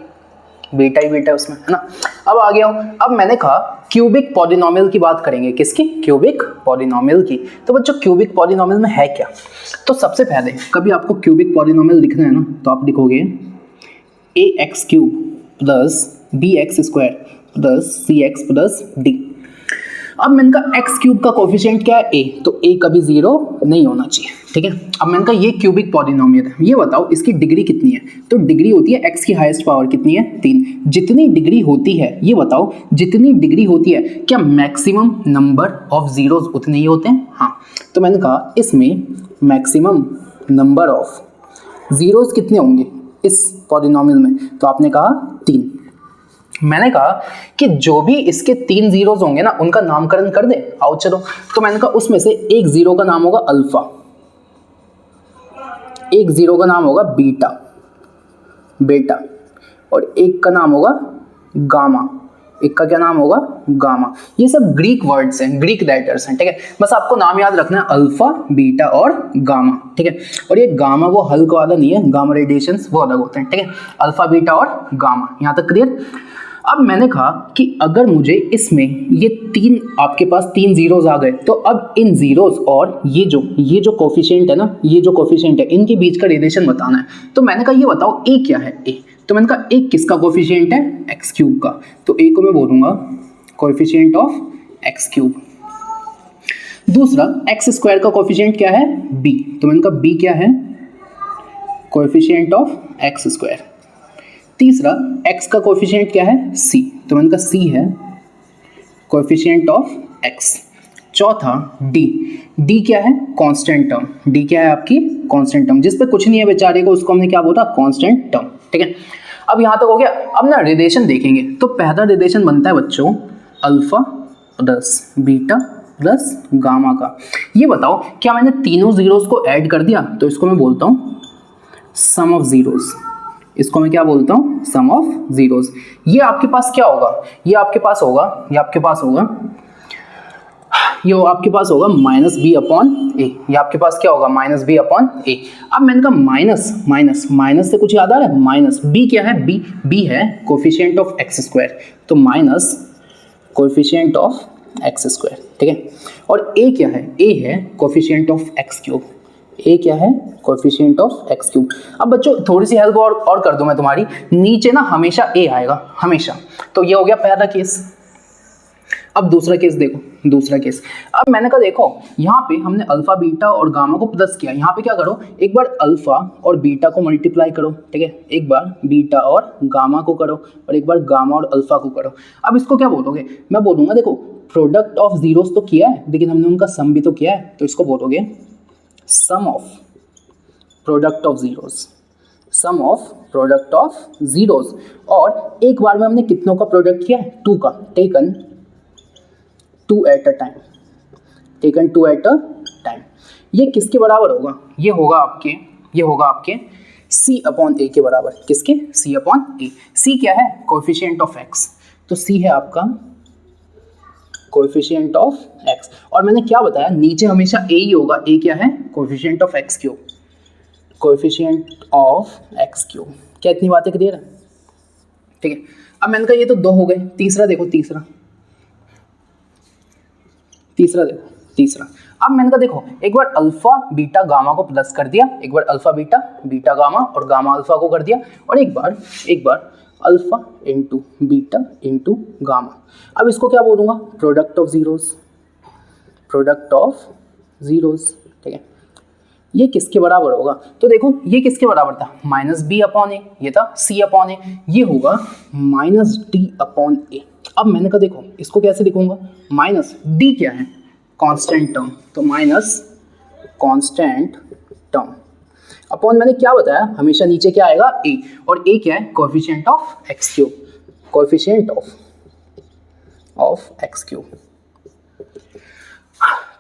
बेटा ही बेटा उसमें, है ना। अब आ गया हूं, अब मैंने कहा क्यूबिक पॉलिनोमियल की बात करेंगे। किसकी? क्यूबिक पॉलिनोमियल की। तो बच्चों क्यूबिक पॉलिनोमियल में है क्या? तो सबसे पहले कभी आपको क्यूबिक पॉलिनोमियल लिखना है ना, तो आप लिखोगे ax³ plus bx² plus cx plus d। अब मैंने कहा x³ का कोफिशिएंट क्या है? a, तो a कभी 0 नहीं होना चाहिए, ठीक है। अब मैंने कहा ये क्यूबिक पॉलिनोमियल है, ये बताओ इसकी डिग्री कितनी है? तो डिग्री होती है x की हाईएस्ट पावर कितनी है? 3। जितनी डिग्री होती है, ये बताओ जितनी डिग्री होती है, क्या मैक्सिमम नंबर ऑफ जीरोस उतने ही होते हैं? हाँ। तो मैंने कहा इसमें मैक्सिमम नंबर ऑफ जीरोस कितने होंगे इस पॉलिनोमियल में? तो आपने कहा 3। मैंने कहा कि जो भी इसके 3 जीरोस होंगे ना उनका नामकरण कर दे। आओ चलो, तो मैंने कहा उसमें से एक जीरो का नाम होगा अल्फा, एक जीरो का नाम होगा बीटा, बेटा, और एक का नाम होगा गामा, एक का क्या नाम होगा गामा। ये सब ग्रीक वर्ड्स हैं, ग्रीक लेटर्स हैं, ठीक है। बस आपको नाम याद रखना है, अल्फा, बीटा और गामा, ठीक है। और ये गामा वो हल्क वाला नहीं है, गामा रेडिएशंस वो अलग होते हैं, ठीक है। अल्फा, बीटा और गामा, यहाँ तक क्लियर। अब मैंने कहा कि अगर मुझे इसमें ये तीन, आपके पास 3 जीरोस आ गए, तो अब इन जीरोस और ये जो कोफिशिएंट है ना, ये जो कोफिशिएंट है, इनके बीच का रिलेशन बताना है। तो मैंने कहा ये बताओ ए क्या है, ए। तो मैंने कहा ए किसका कोफिशिएंट है, एक्स क्यूब का। तो ए को मैं बोलूंगा कोफिशिएंट ऑफ एक्स क्यूब। दूसरा, एक्स स्क्वायर का कोफिशिएंट क्या है, बी। तो मैंने कहा बी क्या है, कोफिशिएंट ऑफ एक्स स्क्वायर। तीसरा, x का कोफिशिएंट क्या है, c। तो मैंने कहा c है कोफिशिएंट ऑफ x। चौथा, d क्या है, कांस्टेंट टर्म। d क्या है आपकी, कांस्टेंट टर्म, जिस पे कुछ नहीं है बेचारे को, उसको हमने क्या बोला, कांस्टेंट टर्म, ठीक है। अब यहाँ तक हो गया। अब ना रिलेशन देखेंगे, तो पहला रिलेशन बनता है बच्चों alpha plus beta plus gamma का। ये बताओ क्या मैंने तीनों जीरोस को ऐड कर दिया, तो इसको मैं बोलता हूँ सम ऑफ जीरोस। इसको मैं क्या बोलता हूँ, सम ऑफ जीरोस। ये आपके पास क्या होगा, ये आपके पास होगा माइनस बी अपॉन ए। ये आपके पास क्या होगा, माइनस बी अपॉन ए। अब मैंने कहा माइनस से कुछ याद आ रहा है, माइनस बी क्या है, बी है कोफिशिएंट ऑफ एक्स स्क्वायर, तो minus coefficient of x square, ठीक है। और ए क्या है, ए है कोफिशिएंट ऑफ एक्स क्यूब। ए क्या है, कोफिशिएंट ऑफ एक्स क्यूब। अब बच्चों थोड़ी सी हेल्प और कर दूं मैं तुम्हारी, नीचे ना हमेशा ए आएगा, हमेशा। तो ये हो गया पहला केस। अब दूसरा केस देखो, दूसरा केस। अब मैंने कहा देखो, यहाँ पे हमने अल्फा, बीटा और गामा को प्लस किया। यहाँ पे क्या करो, एक बार अल्फा और बीटा को मल्टीप्लाई करो, ठीक है। एक बार बीटा और गामा को करो, और एक बार गामा और अल्फा को करो। अब इसको क्या बोलोगे, मैं बोलूंगा देखो प्रोडक्ट ऑफ जीरोस तो किया है, लेकिन हमने उनका सम भी तो किया है, तो इसको बोलोगे sum of product of zeros, sum of product of zeros. और एक बार में हमने कितनों का प्रोडक्ट किया है, 2 का, taken 2 at a time, taken 2 at a time. ये किसके बराबर होगा, ये होगा आपके c अपॉन ए के बराबर। किसके, c अपॉन ए। c क्या है, कोएफिशिएंट ऑफ x, तो c है आपका कोएफिशिएंट ऑफ x। और मैंने क्या बताया, नीचे हमेशा a ही होगा। a क्या है, coefficient of x cube, coefficient of x cube. क्या इतनी बातें क्लियर है, ठीक है। अब मैंने कहा ये तो 2 हो गए। तीसरा देखो, तीसरा देखो, तीसरा। अब मैंने कहा देखो, एक बार अल्फा बीटा गामा को प्लस कर दिया, एक बार अल्फा बीटा, बीटा गामा और गामा अल्फा को कर दिया, और एक बार alpha into beta into gamma. अब इसको क्या बोलूँगा, product of zeros, product of zeros, ठीक है। ये किसके बराबर होगा, तो देखो ये किसके बराबर था, माइनस बी अपॉन ए, ये था सी अपॉन ए, ये होगा माइनस डी अपॉन ए। अब मैंने कहा देखो इसको कैसे लिखूंगा, माइनस डी क्या है, कांस्टेंट टर्म, तो माइनस कांस्टेंट टर्म अपॉन, मैंने क्या बताया, हमेशा नीचे क्या आएगा, ए, और ए क्या है, coefficient of x cube, coefficient of x cube.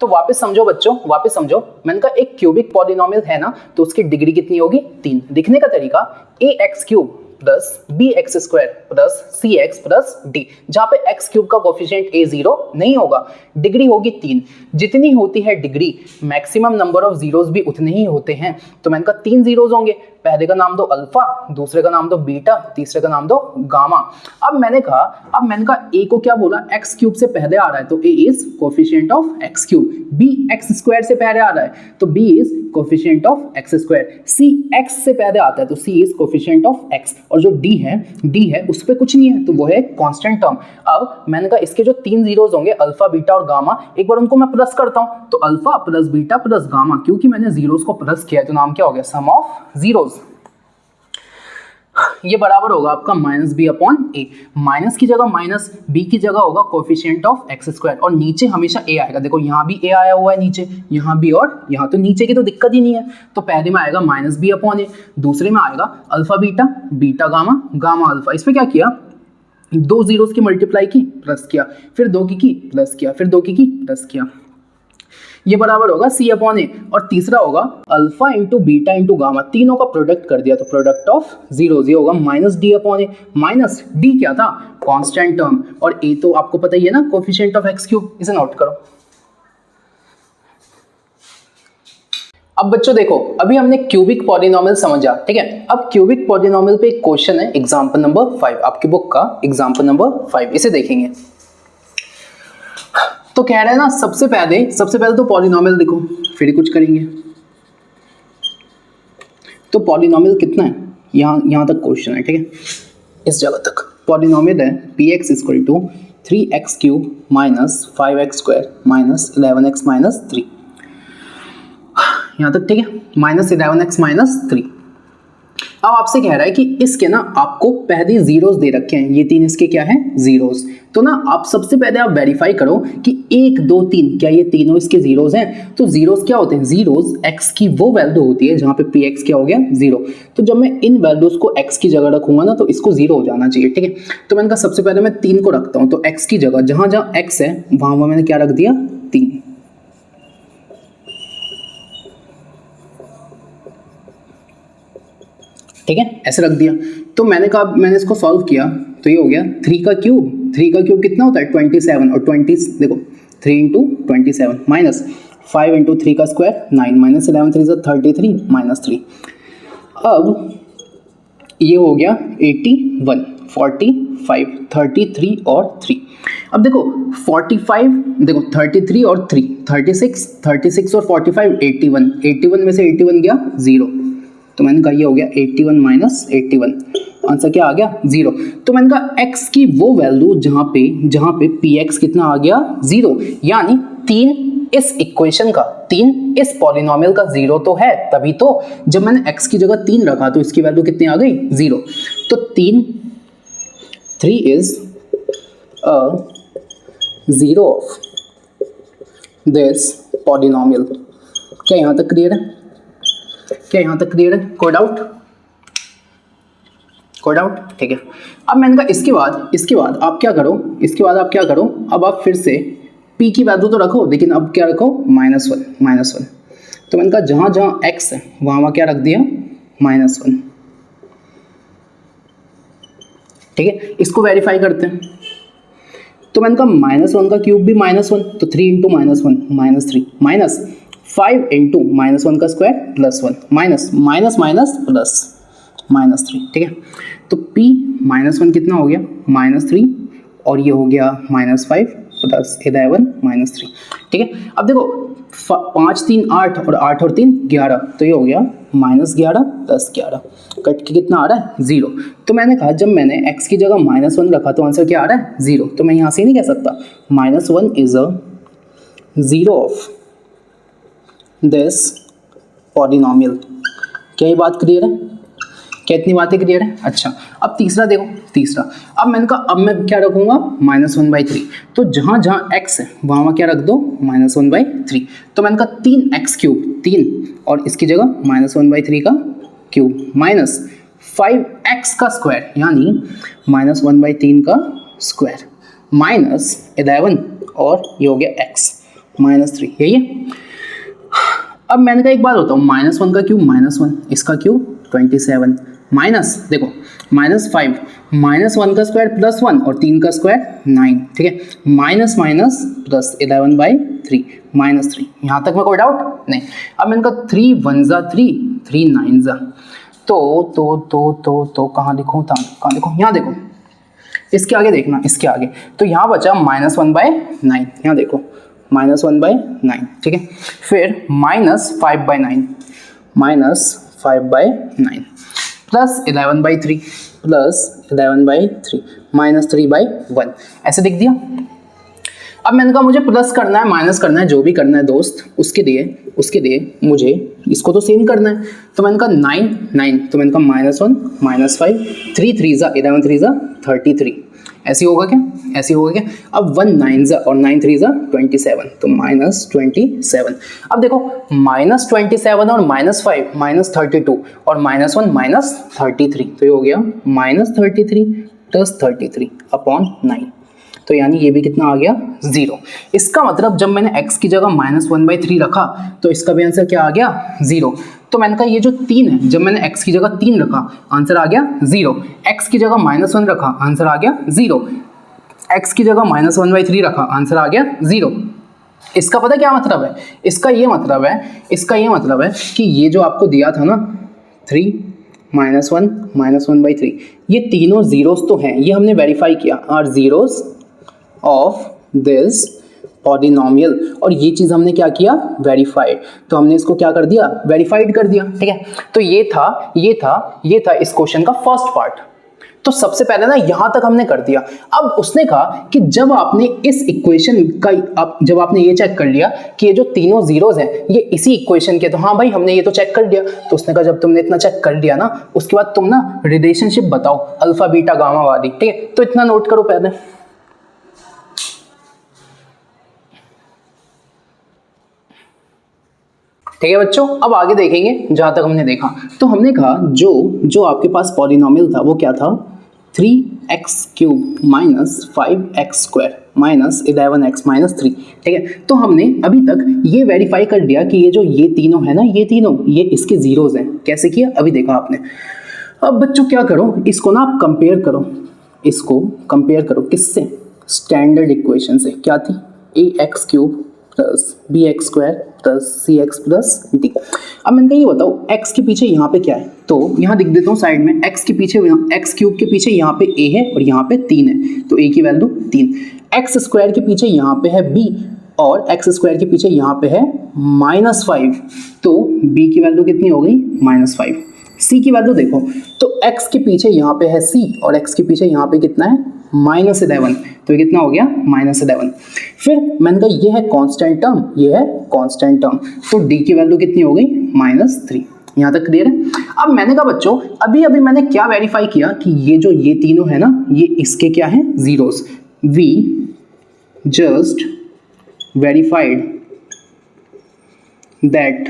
तो वापस समझो बच्चों, वापस समझो, मैंने कहा एक क्यूबिक पॉलिनोमियल है ना, तो उसकी डिग्री कितनी होगी, 3। लिखने का तरीका a x cube plus b x square plus c x plus d, जहाँ पे एक्स क्यूब का कोफिशिएंट ए 0 नहीं होगा, डिग्री होगी 3। जितनी होती है degree, maximum number of zeros भी उतने ही होते हैं। तो मैंने कहा 3 जीरोस होंगे, पहले का नाम दो अल्फा, दूसरे का नाम दो बीटा, तीसरे का नाम दो गामा। अब मैंने कहा ए को क्या बोला, एक्स क्यूब से पहले आ रहा है तो a is coefficient of x cube, b x square से पहले आ रहा है तो b is coefficient of x square, c x से पहले आता है तो c is coefficient of x, और जो डी है उस पर कुछ नहीं है तो वो है कांस्टेंट टर्म। अब मैंने कहा इसके जो 3 जीरोस होंगे अल्फा बीटा और गामा, एक बार उनको मैं प्लस करता हूं, तो alpha plus beta plus gamma, क्योंकि मैंने जीरोस को प्लस किया है तो नाम क्या हो गया, सम ऑफ जीरोस। ये बराबर होगा आपका माइनस बी अपॉन ए, माइनस की जगह माइनस, बी की जगह होगा कोफिशिएंट ऑफ एक्स स्क्वायर, और नीचे हमेशा ए आएगा। देखो यहाँ भी ए आया हुआ है नीचे, यहाँ भी और यहाँ, तो नीचे की तो दिक्कत ही नहीं है। तो पहले में आएगा माइनस बी अपॉन ए, दूसरे में आएगा alpha beta, beta gamma, gamma alpha. इस पर क्या किया, दो जीरोस की मल्टीप्लाई की प्लस किया, फिर दो की प्लस किया, फिर दो की प्लस किया, ये बराबर होगा सी अपॉन ए। और तीसरा होगा alpha into beta into gamma, तीनों का प्रोडक्ट कर दिया तो प्रोडक्ट ऑफ जीरोस, ये होगा माइनस डी अपॉन ए। माइनस डी क्या था, कांस्टेंट टर्म, और ए तो आपको पता ही है ना, कोफिशिएंट ऑफ एक्स क्यूब, इसे नोट करो। अब बच्चों देखो, अभी हमने क्यूबिक पॉलिनोमियल समझा, ठीक है। अब क्यूबिक पॉलिनोमियल पे एक क्वेश्चन है, एग्जांपल नंबर 5, आपकी बुक का एग्जांपल नंबर 5, इसे देखेंगे। तो कह रहे हैं ना, सबसे पहले तो पॉलिनोमियल लिखो, फिर कुछ करेंगे। तो पॉलिनोमियल कितना है, यहां तक क्वेश्चन है, ठीक है, इस जगह तक पॉलिनोमियल है px equal to 3x cube minus 5x square minus 11x minus 3, यहां तक ठीक है, माइनस 11x माइनस 3। अब आपसे कह रहा है कि इसके ना आपको पहले जीरोस दे रखे हैं, ये तीन इसके क्या हैं, जीरोस। तो ना आप सबसे पहले आप वेरीफाई करो कि 1 2 3 क्या ये तीनों इसके जीरोस हैं। तो जीरोस क्या होते हैं, जीरोस x की वो वैल्यू होती है जहां पे px क्या हो गया, 0। तो जब मैं इन वैल्यूज को x की जगह रखूंगा ना, तो इसको 0 हो जाना चाहिए, ठीक है। तो मैंने कहा सबसे पहले मैं 3 को रखता हूं, तो x की जगह जहां जहां x है वहां मैंने क्या रख दिया, 3, ठीक है, ऐसे रख दिया। तो मैंने कहा, मैंने इसको सॉल्व किया तो ये हो गया 3 का क्यूब कितना होता है 27, और 20 देखो 3 इंटू 27 माइनस 5 इंटू 3 का स्क्वायर 9 माइनस 11 3 33 माइनस 3। अब ये हो गया 81 45 33 और 3। अब देखो 45, देखो 33 और 3 36 और 45 81 में से 81 गया 0, तो मैंने कहा ये हो गया 81 माइनस 81, आंसर क्या आ गया 0। तो मैंने कहा x की वो वैल्यू जहां पे px कितना आ गया 0, यानी 3 इस इक्वेशन का, 3 इस पॉलिनोमियल का 0 तो है, तभी तो जब मैंने x की जगह 3 रखा तो इसकी वैल्यू कितनी आ गई 0। तो 3 is a 0 of this polynomial. क्या यहां तक क्लियर है, कोई डाउट, ठीक है। अब मैंने कहा इसके बाद आप क्या करो, अब आप फिर से p की वैल्यू तो रखो, लेकिन अब क्या रखो, -1। तो मैंने कहा जहां जहां x है वहां क्या रख दिया, -1, ठीक है। इसको वेरीफाई करते हैं। तो मैंने कहा -1 का क्यूब भी -1, तो 3 इंटू -1 -3 माइनस 5 इंटू -1 का स्क्वायर +1 माइनस प्लस -3, ठीक है। तो p -1 कितना हो गया, -3, और ये हो गया -5 प्लस 11 -3, ठीक है। अब देखो 5 3 8 और 8 और 3 11, तो ये हो गया -11 + 11, कट के कितना आ रहा है 0। तो मैंने कहा जब मैंने x की जगह -1 रखा तो आंसर क्या आ रहा है 0। तो मैं यहाँ से नहीं कह सकता -1 is a 0 of this polynomial. क्या ये बात क्लियर है, क्या इतनी बातें क्लियर है। अच्छा, अब तीसरा देखो, अब मैंने कहा अब मैं क्या रखूंगा, -1/3। तो जहां जहां x है वहां क्या रख दो, -1/3। तो मैंने कहा 3x क्यूब 3, और इसकी जगह -1/3 का क्यूब माइनस 5x का स्क्वायर, यानी -1/3 का स्क्वायर माइनस 11, और ये हो गया x -3, यही है। अब मैंने कहा एक बात होता हूँ, -1 का क्यूब -1, इसका क्यूब 27 माइनस देखो -5 -1 का स्क्वायर +1 और 3 का स्क्वायर 9, ठीक है। माइनस प्लस 11/3 -3, यहाँ तक में कोई डाउट नहीं। अब मैंने कहा 3 1 ज़ा 3 3 9 ज़ा, तो कहाँ लिखूँ, यहाँ देखो, इसके आगे देखना, इसके आगे तो यहाँ बचा -1/9, यहाँ देखो -1/9, ठीक है। फिर -5/9 प्लस 11/3 -3/1, ऐसे लिख दिया। अब मैंने कहा मुझे प्लस करना है, माइनस करना है, जो भी करना है दोस्त, उसके लिए मुझे इसको तो सेम करना है। तो मैंने कहा 9, तो मैंने कहा -1 -5 3 3 ज़ा 11 3 ज़ा 33, ऐसे होगा क्या, अब 1 9 ज़ा और 9 3 ज़ा 27, तो -27। अब देखो -27 और -5 -32 और -1 -33, तो ये हो गया -33 प्लस 33 अपॉन 9। तो यानी ये भी कितना आ गया 0। इसका मतलब जब मैंने x की जगह -1/3 रखा तो इसका भी आंसर क्या आ गया 0। तो मैंने कहा ये जो 3 है, जब मैंने x की जगह 3 रखा आंसर आ गया 0, x की जगह -1 रखा आंसर आ गया 0, x की जगह -1/3 रखा आंसर आ गया 0। इसका पता क्या मतलब है, इसका ये मतलब है कि ये जो आपको दिया था ना 3 -1 -1/3, ये तीनों जीरोस तो हैं, ये हमने वेरीफाई किया are zeros of this polynomial, और ये चीज हमने क्या किया वेरीफाइड। तो हमने इसको क्या कर दिया वेरीफाइड कर दिया। ठीक है, तो ये था इस क्वेश्चन का फर्स्ट पार्ट। तो सबसे पहले ना यहां तक हमने कर दिया। अब उसने कहा कि जब आपने इस इक्वेशन का जब आपने ये चेक कर लिया कि ये जो तीनों जीरोस हैं ये इसी इक्वेशन के, तो हाँ भाई हमने ये तो चेक कर लिया। तो उसने कहा जब तुमने इतना चेक कर लिया ना, उसके बाद तुम ना रिलेशनशिप बताओ अल्फा बीटा गामा वाली। ठीक है, तो इतना नोट करो पहले। ठीक है बच्चों, अब आगे देखेंगे। जहां तक हमने देखा तो हमने कहा जो आपके पास पॉलिनोमियल था वो क्या था 3x³ - 5x² - 11x - 3। ठीक है, तो हमने अभी तक ये वेरीफाई कर लिया कि ये तीनों है ना, ये इसके जीरोस हैं। कैसे किया अभी देखा आपने। अब बच्चों क्या करो, इसको ना आप कंपेयर करो किससे, स्टैंडर्ड इक्वेशन से। क्या थी ax³ + bx² + cx + d। अब मैंने कहा ये बताओ x के पीछे यहाँ पे क्या है, तो यहाँ लिख देता हूँ साइड में, x के पीछे x³ के पीछे यहाँ पे a है और यहाँ पे 3 है, तो a की वैल्यू 3। x² के पीछे यहाँ पे है b और x² के पीछे यहाँ पे है -5, तो b की वैल्यू कितनी हो गई -5। c की वैल्यू देखो, तो x के पीछे यहाँ पे है c और x के पीछे यहाँ पे कितना है -11, तो ये कितना हो गया -11। फिर मैंने कहा ये है कांस्टेंट टर्म, तो d की वैल्यू कितनी हो गई -3। यहाँ तक क्लियर है। अब मैंने कहा बच्चों अभी मैंने क्या वेरीफाई किया कि ये तीनों है ना, ये इसके क्या है zeros. We just verified that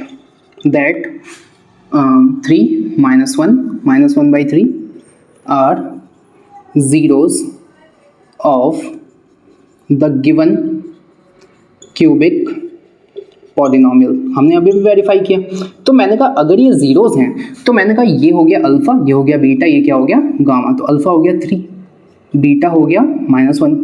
3 -1 -1/3 are zeros of the given cubic polynomial. हमने अभी भी वेरीफाई किया। तो मैंने कहा अगर ये जीरोस हैं तो मैंने कहा ये हो गया अल्फा, ये हो गया बीटा, ये क्या हो गया गामा। तो अल्फा हो गया 3, बीटा हो गया -1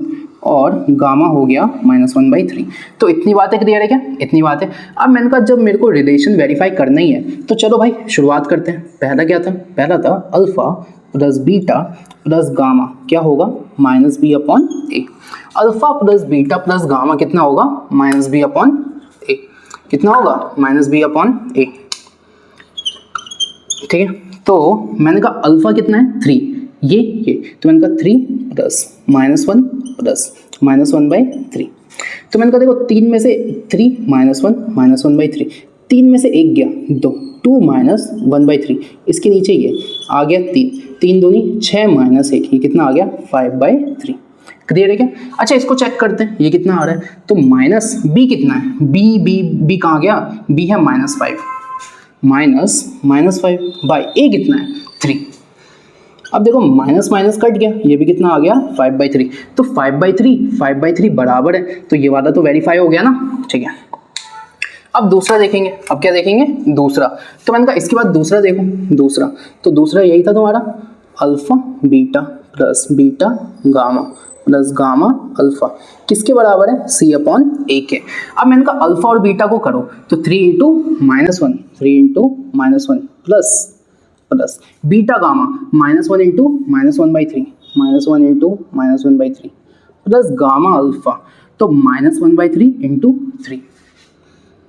और गामा हो गया -1/3। तो इतनी बातें क्लियर है क्या, इतनी बात है। अब मैंने कहा जब मेरे को रिलेशन वेरीफाई करना ही है तो चलो भाई शुरुआत करते हैं। पहला क्या था, पहला था alpha plus beta plus gamma क्या होगा -b/a। Alpha plus beta plus gamma कितना होगा -b/a। कितना होगा -b/a। ठीक है, तो मैंने कहा अल्फा कितना है 3, ये तो मैंने कहा 3 प्लस -1 प्लस -1/3। तो मैंने कहा देखो 3 में से 3 -1 -1/3, 3 में से 1 गया 2 -1/3, इसके नीचे ये आ गया 3 दूनी 6 - 1, ये कितना आ गया 5/3। क्लियर है क्या। अच्छा इसको चेक करते हैं, ये कितना आ रहा है, तो b कितना है, b कहाँ गया, b है -5 -5/a कितना है 3। अब देखो माइनस माइनस कट गया, ये भी कितना आ गया 5/3। तो 5/3 बराबर है, तो ये वाला तो वेरीफाई हो गया ना। ठीक है, अब दूसरा देखेंगे। अब क्या देखेंगे, दूसरा। तो मैंने कहा इसके बाद दूसरा देखो, दूसरा यही था तुम्हारा alpha beta plus beta gamma plus gamma alpha किसके बराबर है, c/a के। अब मैंने कहा अल्फा और बीटा को करो, तो 3 × -1 plus beta gamma -1 × -1/3 -1 plus gamma alpha, तो -1/3 × 3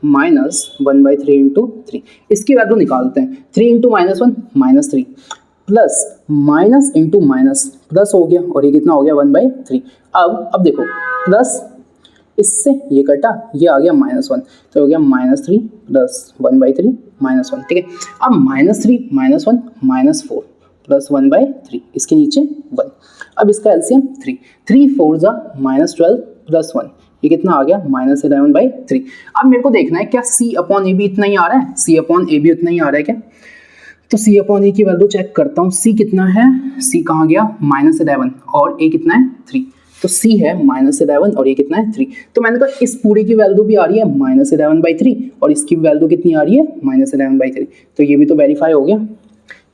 -1/3 × 3। इसकी वैल्यू निकालते हैं। 3 × -1 -3 plus minus into minus plus हो गया और ये कितना हो गया 1/3। अब देखो प्लस इससे ये कटा, ये आ गया -1, तो हो गया -3 प्लस 1/3 -1। ठीक है, अब -3 -1 -4 प्लस 1/3, इसके नीचे 1। अब इसका एलसीएम 3 4 -12 प्लस 1, ये कितना आ गया -11/3। अब मेरे को देखना है क्या c/a भी इतना ही आ रहा है, c/a भी उतना ही आ रहा है क्या। तो c अपॉन ए की वैल्यू चेक करता हूँ, c कितना है, c कहाँ गया -11 और a कितना है 3, तो c है -11 और a कितना है 3। तो मैंने कहा इस पूरे की वैल्यू भी आ रही है -11/3 और इसकी वैल्यू कितनी आ रही है -11/3, तो ये भी तो वेरीफाई हो गया,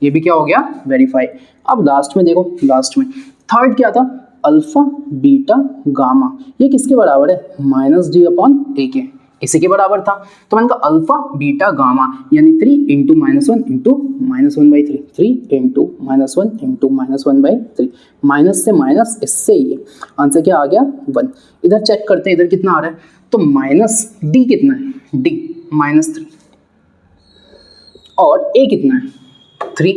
ये भी क्या हो गया वेरीफाई। अब लास्ट में देखो, लास्ट में थर्ड क्या था, अल्फा बीटा गामा, ये किसके बराबर है -d/a के, इसी के बराबर था। तो मैंने कहा अल्फा बीटा गामा यानी 3 × -1 × -1/3, 3 × -1 × -1/3, माइनस से माइनस इससे ये आंसर क्या आ गया 1। इधर चेक करते हैं इधर कितना आ रहा है, तो -d कितना है, d -3 और a कितना है 3।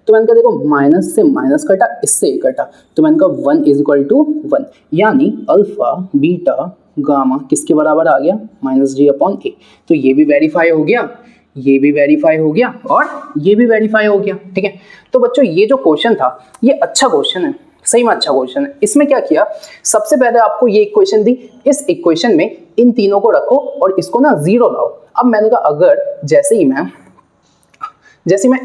तो मैंने कहा देखो माइनस से माइनस कटा, इससे ए कटा, तो मैंने कहा 1 = 1 यानी अल्फा बीटा गामा किसके बराबर आ गया -d/a। तो ये भी वेरीफाई हो गया, ये भी वेरीफाई हो गया और ये भी वेरीफाई हो गया, ठीक है। तो बच्चों ये जो क्वेश्चन था ये अच्छा क्वेश्चन है, सही में अच्छा क्वेश्चन है। इसमें क्या किया, सबसे पहले आपको ये इक्वेशन दी, इस इक्वेशन में इन तीनों को रखो और इसको ना 0 लाओ। अब मैंने कहा अगर जैसे ही मैं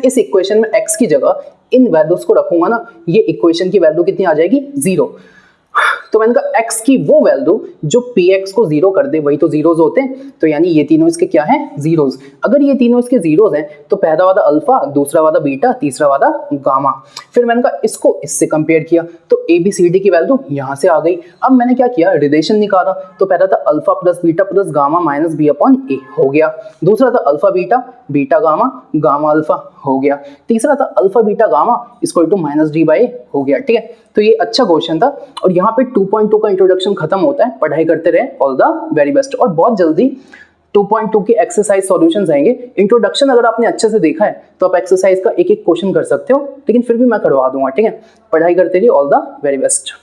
इस इक्वेशन में x की जगह इन वैल्यूज को रखूंगा ना, ये इक्वेशन की वैल्यू कितनी आ जाएगी 0। तो मैंने कहा x की वो वैल्यू जो px को 0 कर दे, वही तो जीरोज होते हैं, तो यानी ये तीनों इसके क्या हैं जीरोज। अगर ये तीनों इसके जीरोज हैं तो पहला वाला अल्फा, दूसरा वाला बीटा, तीसरा वाला गामा। फिर मैंने कहा इसको इससे कंपेयर किया तो ABCD की वैल्यू यहाँ से आ गई। अब मैंने क्या किया, रिलेशन निकाला, तो पहला था alpha plus beta plus gamma minus b/a हो गया, दूसरा था alpha beta, beta gamma, gamma alpha हो गया, तीसरा था अल्फा बीटा गामा = -d/a हो गया, ठीक है। तो ये अच्छा क्वेश्चन था और यहाँ पे 2.2 का इंट्रोडक्शन खत्म होता है। पढ़ाई करते रहे, ऑल द वेरी बेस्ट। और बहुत जल्दी 2.2 के एक्सरसाइज सॉल्यूशंस आएंगे। इंट्रोडक्शन अगर आपने अच्छे से देखा है तो आप एक्सरसाइज का एक एक क्वेश्चन कर सकते हो, लेकिन फिर भी मैं करवा दूंगा, ठीक है। पढ़ाई करते रहिए, ऑल द वेरी बेस्ट।